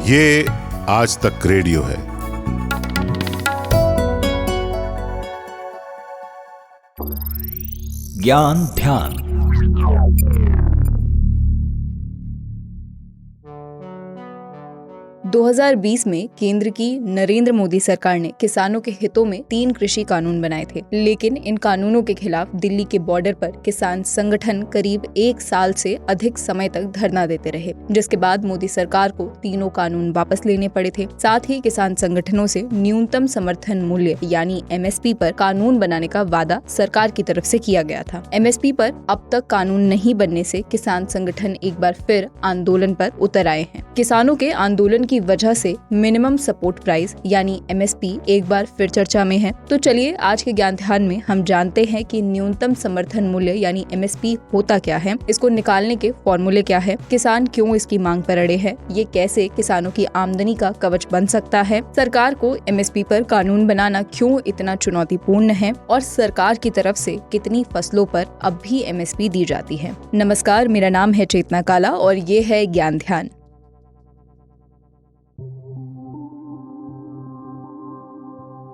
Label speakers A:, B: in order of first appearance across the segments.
A: ये आज तक रेडियो है।
B: ज्ञान ध्यान।
C: दो 2020 में केंद्र की नरेंद्र मोदी सरकार ने किसानों के हितों में 3 कृषि कानून बनाए थे, लेकिन इन कानूनों के खिलाफ दिल्ली के बॉर्डर पर किसान संगठन करीब 1 साल से अधिक समय तक धरना देते रहे, जिसके बाद मोदी सरकार को तीनों कानून वापस लेने पड़े थे। साथ ही किसान संगठनों से न्यूनतम समर्थन मूल्य यानी MSP पर कानून बनाने का वादा सरकार की तरफ से किया गया था। MSP पर अब तक कानून नहीं बनने से किसान संगठन एक बार फिर आंदोलन पर उतर आए हैं। किसानों के आंदोलन की वजह से मिनिमम सपोर्ट प्राइस यानी MSP एक बार फिर चर्चा में है। तो चलिए आज के ज्ञान ध्यान में हम जानते हैं कि न्यूनतम समर्थन मूल्य यानी MSP होता क्या है, इसको निकालने के फॉर्मूले क्या है, किसान क्यों इसकी मांग पर अड़े हैं, ये कैसे किसानों की आमदनी का कवच बन सकता है, सरकार को MSP पर कानून बनाना क्यों इतना चुनौतीपूर्ण है और सरकार की तरफ से कितनी फसलों पर अब भी MSP दी जाती है। नमस्कार, मेरा नाम है चेतना काला और ये है ज्ञान ध्यान।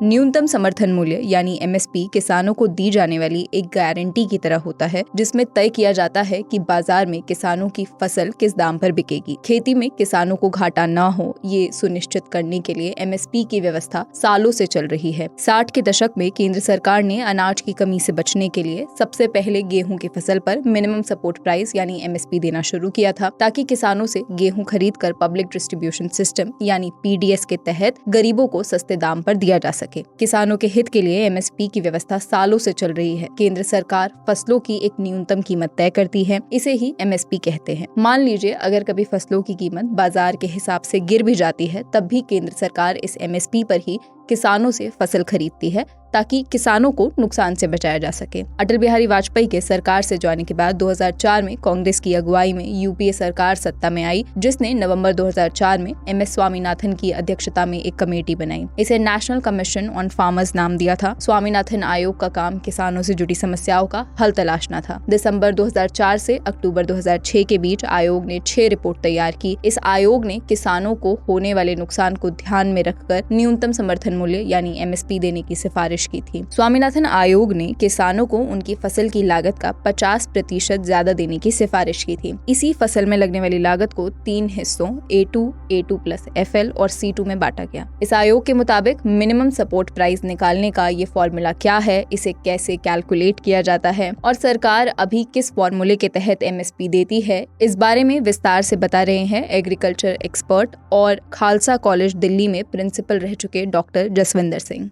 C: न्यूनतम समर्थन मूल्य यानी MSP किसानों को दी जाने वाली एक गारंटी की तरह होता है, जिसमें तय किया जाता है कि बाजार में किसानों की फसल किस दाम पर बिकेगी। खेती में किसानों को घाटा न हो, ये सुनिश्चित करने के लिए MSP की व्यवस्था सालों से चल रही है। 60 के दशक में केंद्र सरकार ने अनाज की कमी से बचने के लिए सबसे पहले गेहूं की फसल पर मिनिमम सपोर्ट प्राइस यानी MSP देना शुरू किया था, ताकि किसानों से गेहूं खरीद कर पब्लिक डिस्ट्रीब्यूशन सिस्टम यानी PDS के तहत गरीबों को सस्ते दाम पर दिया जा सके। किसानों के हित के लिए MSP की व्यवस्था सालों से चल रही है। केंद्र सरकार फसलों की एक न्यूनतम कीमत तय करती है, इसे ही MSP कहते हैं। मान लीजिए अगर कभी फसलों की कीमत बाजार के हिसाब से गिर भी जाती है, तब भी केंद्र सरकार इस MSP पर ही किसानों से फसल खरीदती है, ताकि किसानों को नुकसान से बचाया जा सके। अटल बिहारी वाजपेयी के सरकार से जाने के बाद 2004 में कांग्रेस की अगुवाई में UPA सरकार सत्ता में आई, जिसने नवंबर 2004 में MS स्वामीनाथन की अध्यक्षता में एक कमेटी बनाई। इसे नेशनल कमीशन ऑन फार्मर्स नाम दिया था। स्वामीनाथन आयोग का काम किसानों से जुड़ी समस्याओं का हल तलाशना था। दिसंबर 2004 से अक्टूबर 2006 के बीच आयोग ने 6 रिपोर्ट तैयार की। इस आयोग ने किसानों को होने वाले नुकसान को ध्यान में रखकर न्यूनतम समर्थन मूल्य यानी MSP देने की सिफारिश की थी। स्वामीनाथन आयोग ने किसानों को उनकी फसल की लागत का 50% ज्यादा देने की सिफारिश की थी। इसी फसल में लगने वाली लागत को 3 हिस्सों A2, A2+FL और C2 में बांटा गया। इस आयोग के मुताबिक मिनिमम सपोर्ट प्राइस निकालने का ये फॉर्मूला क्या है, इसे कैसे कैलकुलेट किया जाता है और सरकार अभी किस फॉर्मूले के तहत MSP देती है, इस बारे में विस्तार से बता रहे हैं एग्रीकल्चर एक्सपर्ट और खालसा कॉलेज दिल्ली में प्रिंसिपल रह चुके डॉक्टर जसविंदर सिंह।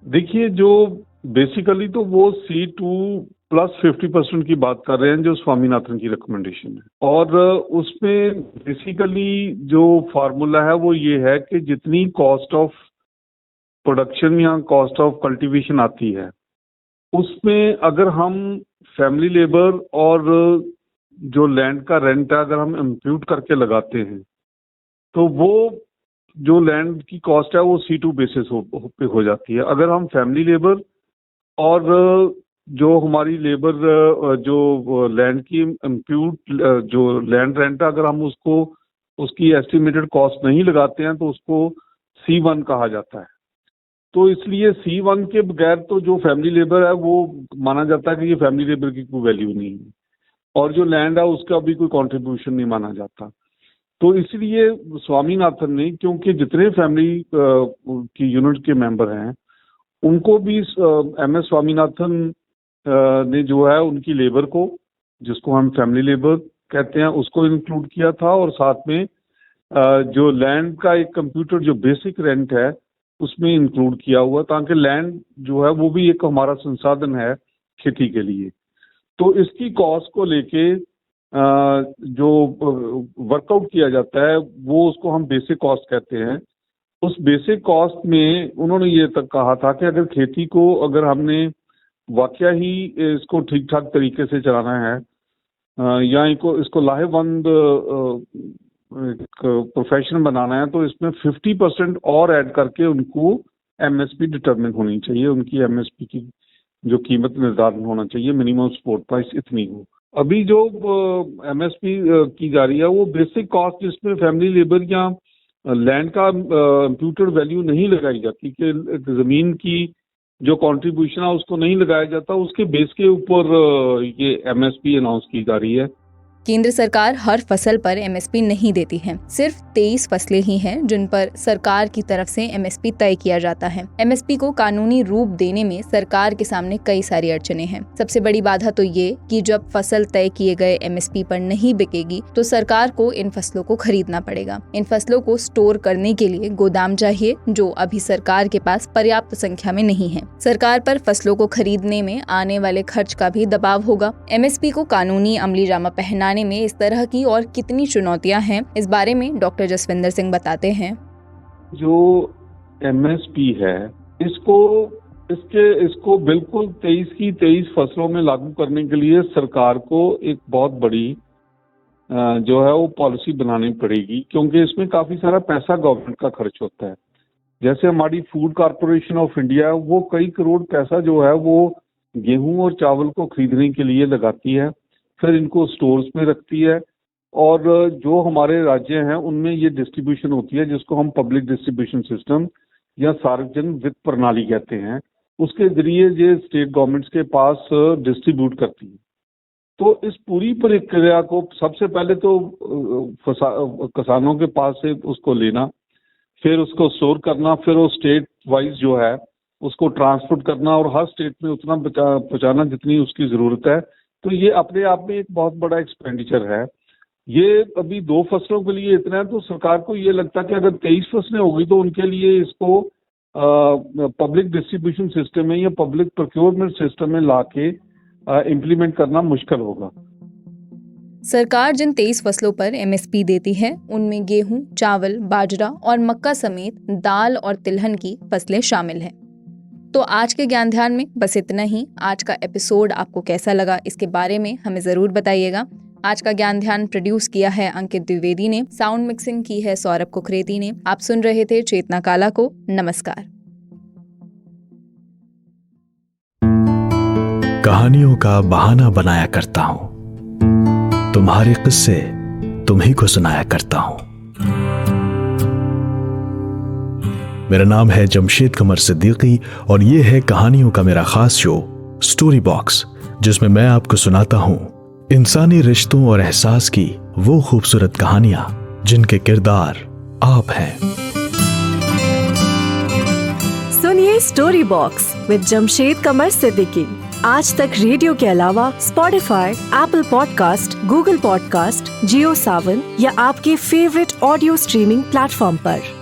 D: देखिए, जो बेसिकली तो वो C2+50% की बात कर रहे हैं, जो स्वामीनाथन की रिकमेंडेशन है। और उसमें बेसिकली जो फार्मूला है वो ये है कि जितनी कॉस्ट ऑफ प्रोडक्शन या कॉस्ट ऑफ कल्टीवेशन आती है, उसमें अगर हम फैमिली लेबर और जो लैंड का रेंट है अगर हम इम्प्यूट करके लगाते हैं, तो वो जो लैंड की कॉस्ट है वो C2 बेसिस पे हो जाती है। अगर हम फैमिली लेबर और जो हमारी लेबर जो लैंड की इम्प्यूट जो लैंड रेंट है, अगर हम उसको उसकी एस्टिमेटेड कॉस्ट नहीं लगाते हैं तो उसको C1 कहा जाता है। तो इसलिए C1 के बगैर तो जो फैमिली लेबर है वो माना जाता है कि ये फैमिली लेबर की कोई वैल्यू नहीं है, और जो लैंड है उसका भी कोई कॉन्ट्रीब्यूशन नहीं माना जाता। तो इसलिए स्वामीनाथन ने, क्योंकि जितने फैमिली की यूनिट के मेंबर हैं उनको भी MS स्वामीनाथन ने जो है उनकी लेबर को, जिसको हम फैमिली लेबर कहते हैं, उसको इंक्लूड किया था, और साथ में जो लैंड का एक कंप्यूटर जो बेसिक रेंट है उसमें इंक्लूड किया हुआ, ताकि लैंड जो है वो भी एक हमारा संसाधन है खेती के लिए। तो इसकी कॉस्ट को लेके जो वर्कआउट किया जाता है वो उसको हम बेसिक कॉस्ट कहते हैं। उस बेसिक कॉस्ट में उन्होंने ये तक कहा था कि अगर खेती को अगर हमने वाकया ही इसको ठीक ठाक तरीके से चलाना है या इसको लाहेवंद प्रोफेशन बनाना है, तो इसमें 50% और ऐड करके उनको MSP डिटरमिन होनी चाहिए। उनकी MSP की जो कीमत निर्धारण होना चाहिए, मिनिमम सपोर्ट प्राइस इतनी हो। अभी जो MSP की जा रही है वो बेसिक कॉस्ट, जिसमें फैमिली लेबर या लैंड का इम्प्यूटेड वैल्यू नहीं लगाई जाती, कि जमीन की जो कंट्रीब्यूशन है उसको नहीं लगाया जाता, उसके बेस के ऊपर ये एमएसपी अनाउंस की जा रही है।
C: केंद्र सरकार हर फसल पर एमएसपी नहीं देती है। सिर्फ 23 फसलें ही हैं जिन पर सरकार की तरफ से एमएसपी तय किया जाता है। एमएसपी को कानूनी रूप देने में सरकार के सामने कई सारी अड़चनें हैं। सबसे बड़ी बाधा तो ये कि जब फसल तय किए गए एमएसपी पर नहीं बिकेगी तो सरकार को इन फसलों को खरीदना पड़ेगा। इन फसलों को स्टोर करने के लिए गोदाम चाहिए, जो अभी सरकार के पास पर्याप्त संख्या में नहीं है। सरकार पर फसलों को खरीदने में आने वाले खर्च का भी दबाव होगा। एमएसपी को कानूनी अमलीजामा पहनाने में इस तरह की और कितनी चुनौतियां हैं, इस बारे में डॉक्टर जसविंदर सिंह बताते हैं।
D: जो एमएसपी है इसको बिल्कुल 23 की 23 फसलों में लागू करने के लिए सरकार को एक बहुत बड़ी जो है वो पॉलिसी बनानी पड़ेगी, क्योंकि इसमें काफी सारा पैसा गवर्नमेंट का खर्च होता है। जैसे हमारी फूड कॉर्पोरेशन ऑफ इंडिया, वो कई करोड़ पैसा जो है वो गेहूं और चावल को खरीदने के लिए लगाती है, फिर इनको स्टोर्स में रखती है, और जो हमारे राज्य हैं उनमें ये डिस्ट्रीब्यूशन होती है, जिसको हम पब्लिक डिस्ट्रीब्यूशन सिस्टम या सार्वजनिक वित्त प्रणाली कहते हैं, उसके जरिए ये स्टेट गवर्नमेंट्स के पास डिस्ट्रीब्यूट करती है। तो इस पूरी प्रक्रिया को सबसे पहले तो किसानों के पास से उसको लेना, फिर उसको स्टोर करना, फिर वो स्टेट वाइज जो है उसको ट्रांसपोर्ट करना और हर स्टेट में उतना पहुंचाना जितनी उसकी ज़रूरत है। तो ये अपने आप में एक बहुत बड़ा एक्सपेंडिचर है। ये अभी 2 फसलों के लिए इतना है, तो सरकार को ये लगता है कि अगर 23 फसलें होगी तो उनके लिए इसको पब्लिक डिस्ट्रीब्यूशन सिस्टम में या पब्लिक प्रोक्योरमेंट सिस्टम में लाके इम्प्लीमेंट करना मुश्किल होगा।
C: सरकार जिन 23 फसलों पर एमएसपी देती है उनमें गेहूं, चावल, बाजरा और मक्का समेत दाल और तिलहन की फसलें शामिल हैं। तो आज के ज्ञान ध्यान में बस इतना ही। आज का एपिसोड आपको कैसा लगा इसके बारे में हमें जरूर बताइएगा। आज का ज्ञान ध्यान प्रोड्यूस किया है अंकित द्विवेदी ने, साउंड मिक्सिंग की है सौरभ कुकरेती ने। आप सुन रहे थे चेतना काला को। नमस्कार।
B: कहानियों का बहाना बनाया करता हूं, तुम्हारे किस्से तुम्ही को सुनाया करता हूं। मेरा नाम है जमशेद कमर सिद्दीकी और ये है कहानियों का मेरा खास शो स्टोरी बॉक्स, जिसमें मैं आपको सुनाता हूं इंसानी रिश्तों और एहसास की वो खूबसूरत कहानियां जिनके किरदार आप हैं।
E: सुनिए story box with Jamshed Qamar Siddiqui Aaj Tak radio के अलावा Spotify, Apple podcast, Google podcast, Jio Saavn या आपके फेवरेट ऑडियो स्ट्रीमिंग प्लेटफॉर्म पर।